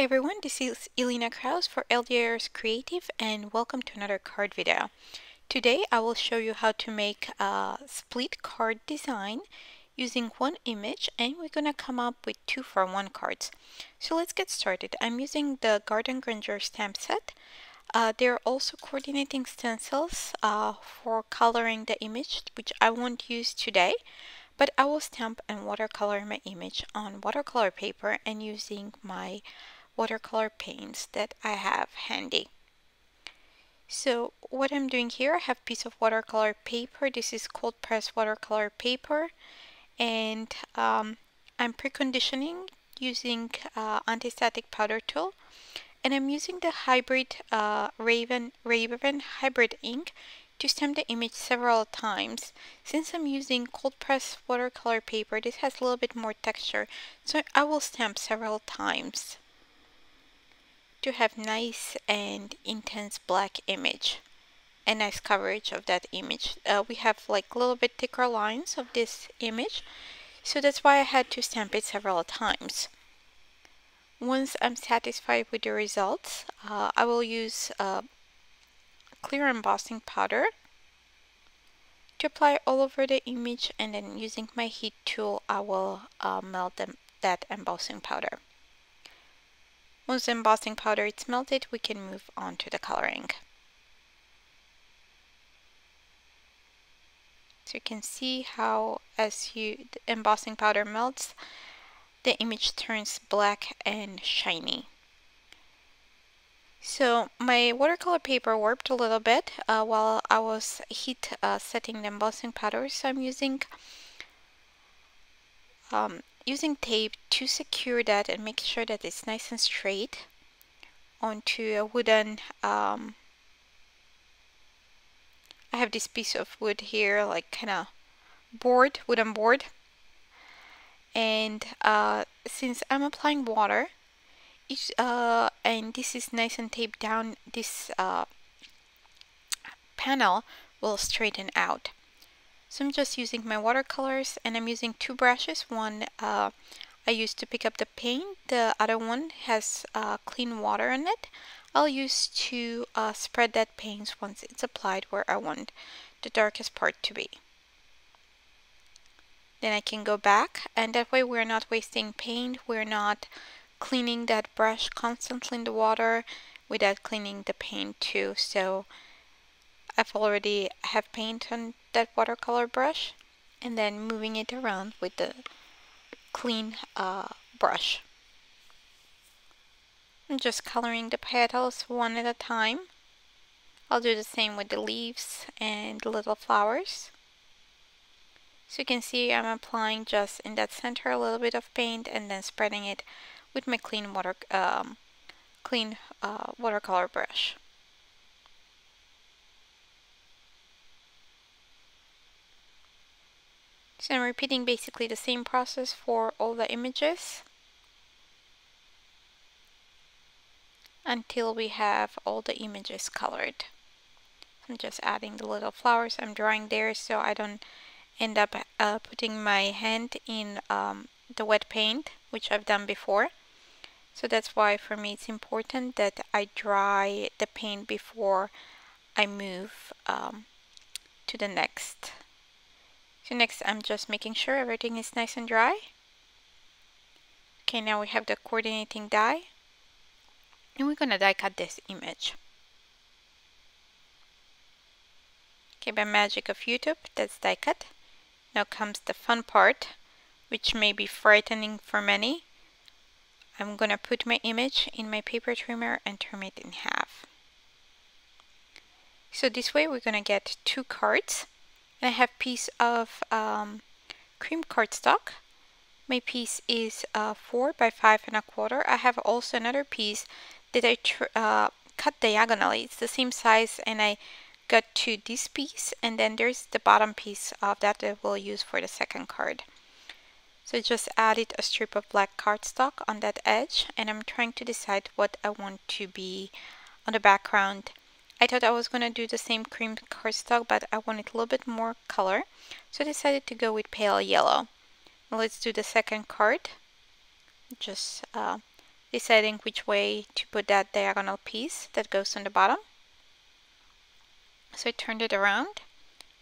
everyone, this is Ilina for LDRS Creative and welcome to another card video. Today I will show you how to make a split card design using one image, and we're gonna come up with 2-for-1 cards. So let's get started. I'm using the Grandeur stamp set. There are also coordinating stencils for coloring the image, which I won't use today, but I will stamp and watercolor my image on watercolor paper and using my watercolor paints that I have handy. So what I'm doing here, I have a piece of watercolor paper. This is cold press watercolor paper, and I'm preconditioning using anti-static powder tool, and I'm using the hybrid Raven hybrid ink to stamp the image several times. Since I'm using cold press watercolor paper, this has a little bit more texture, so I will stamp several times to have nice and intense black image and nice coverage of that image. We have like a little bit thicker lines of this image, so that's why I had to stamp it several times. Once I'm satisfied with the results, I will use clear embossing powder to apply all over the image, and then using my heat tool I will melt that embossing powder. Once the embossing powder is melted, we can move on to the coloring. So you can see how the embossing powder melts, the image turns black and shiny. So my watercolor paper warped a little bit while I was heat setting the embossing powder, so I'm using tape to secure that and make sure that it's nice and straight onto a wooden I have this piece of wood here, like kind of wooden board, and since I'm applying water, and this is nice and taped down, this panel will straighten out. So I'm just using my watercolors, and I'm using two brushes. One I used to pick up the paint, the other one has clean water in it. I'll use to spread that paint once it's applied where I want the darkest part to be. Then I can go back, and that way we're not wasting paint, we're not cleaning that brush constantly in the water without cleaning the paint too. So I've already have paint on that watercolor brush, and then moving it around with the clean brush. I'm just coloring the petals one at a time. I'll do the same with the leaves and the little flowers. So you can see I'm applying just in that center a little bit of paint and then spreading it with my clean watercolor brush. So I'm repeating basically the same process for all the images until we have all the images colored. I'm just adding the little flowers. I'm drawing there so I don't end up putting my hand in the wet paint, which I've done before. So that's why for me it's important that I dry the paint before I move to the next. So next I'm just making sure everything is nice and dry. Okay, now we have the coordinating die, and we're gonna die cut this image. Okay, by magic of YouTube, that's die cut. Now comes the fun part, which may be frightening for many. I'm gonna put my image in my paper trimmer and trim it in half. So this way we're gonna get two cards. And I have a piece of cream cardstock. My piece is 4 by 5 1/4. I have also another piece that I cut diagonally. It's the same size, and I got to this piece, and then there's the bottom piece of that I will use for the second card. So I just added a strip of black cardstock on that edge, and I'm trying to decide what I want to be on the background. I thought I was going to do the same cream cardstock, but I wanted a little bit more color, so I decided to go with pale yellow. Now let's do the second card. Just deciding which way to put that diagonal piece that goes on the bottom. So I turned it around.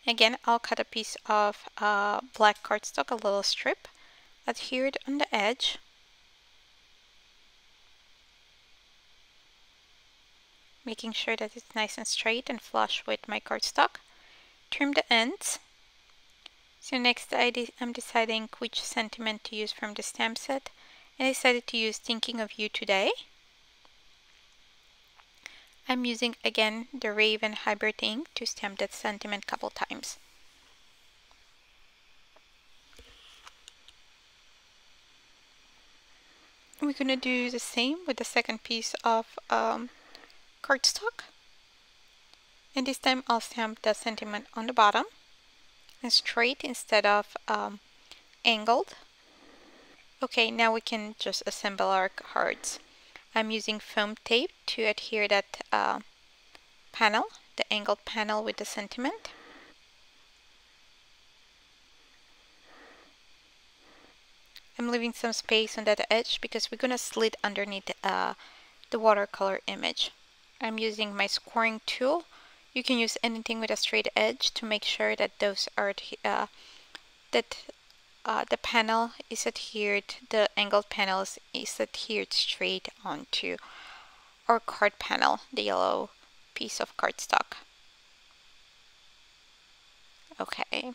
Again, I'll cut a piece of black cardstock, a little strip, adhered on the edge. Making sure that it's nice and straight and flush with my cardstock. Trim the ends. So next I'm deciding which sentiment to use from the stamp set. And I decided to use Thinking of You Today. I'm using again the Raven Hybrid ink to stamp that sentiment a couple times. We're going to do the same with the second piece of cardstock. And this time I'll stamp the sentiment on the bottom and straight instead of angled. Okay, now we can just assemble our cards. I'm using foam tape to adhere that panel, the angled panel with the sentiment. I'm leaving some space on that edge because we're going to slit underneath the watercolor image. I'm using my scoring tool. You can use anything with a straight edge to make sure that those are the panel is adhered, the angled panel is adhered straight onto our card panel, the yellow piece of cardstock. Okay,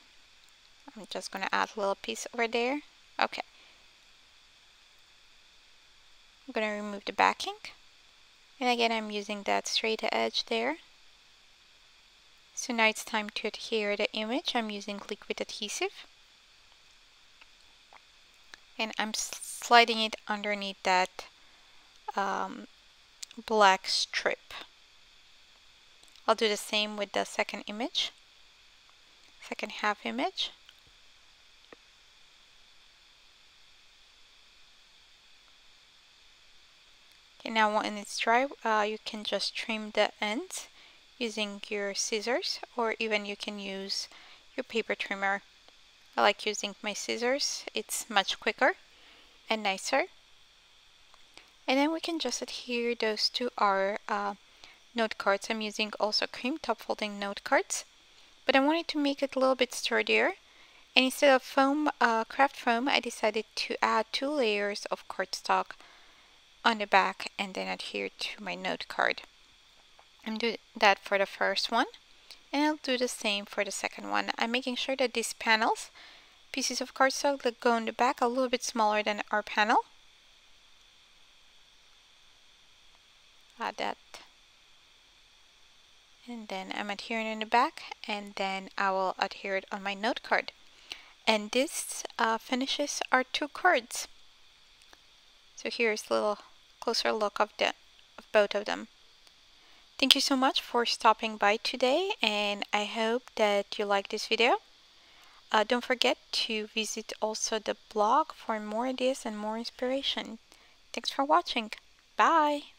I'm just gonna add a little piece over there. Okay, I'm gonna remove the backing, and again I'm using that straight edge there. So now it's time to adhere the image. I'm using liquid adhesive. And I'm sliding it underneath that black strip. I'll do the same with the second image, second half image. Okay, now when it's dry, you can just trim the ends using your scissors, or even you can use your paper trimmer. I like using my scissors, it's much quicker and nicer. And then we can just adhere those to our note cards. I'm using also cream top folding note cards, but I wanted to make it a little bit sturdier. And instead of foam, craft foam, I decided to add 2 layers of cardstock on the back and then adhere to my note card. I'm doing that for the first one, and I'll do the same for the second one. I'm making sure that these panels, pieces of cardstock that go on the back, are a little bit smaller than our panel. Add that. And then I'm adhering in the back, and then I will adhere it on my note card. And this finishes our 2 cards. So here's a little closer look of both of them. Thank you so much for stopping by today, and I hope that you like this video. Don't forget to visit also the blog for more ideas and more inspiration. Thanks for watching. Bye!